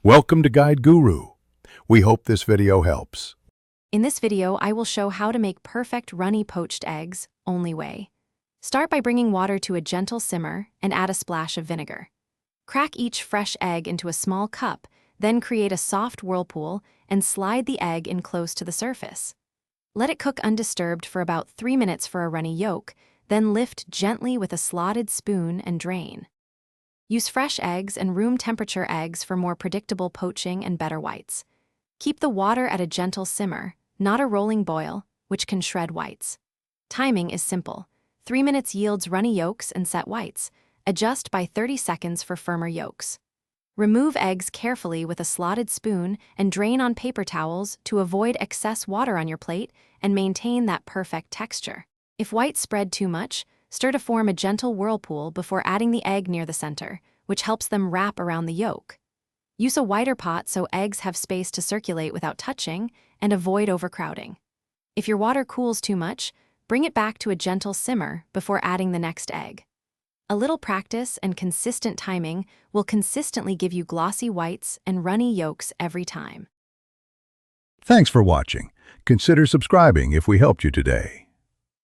Welcome to Guide Guru. We hope this video helps. In this video, I will show how to make perfect runny poached eggs, only way. Start by bringing water to a gentle simmer and add a splash of vinegar. Crack each fresh egg into a small cup, then create a soft whirlpool and slide the egg in close to the surface. Let it cook undisturbed for about 3 minutes for a runny yolk, then lift gently with a slotted spoon and drain. Use fresh eggs and room temperature eggs for more predictable poaching and better whites. Keep the water at a gentle simmer, not a rolling boil, which can shred whites. Timing is simple. 3 minutes yields runny yolks and set whites. Adjust by 30 seconds for firmer yolks. Remove eggs carefully with a slotted spoon and drain on paper towels to avoid excess water on your plate and maintain that perfect texture. If whites spread too much, stir to form a gentle whirlpool before adding the egg near the center, which helps them wrap around the yolk. Use a wider pot so eggs have space to circulate without touching and avoid overcrowding. If your water cools too much, bring it back to a gentle simmer before adding the next egg. A little practice and consistent timing will consistently give you glossy whites and runny yolks every time. Thanks for watching. Consider subscribing if we helped you today.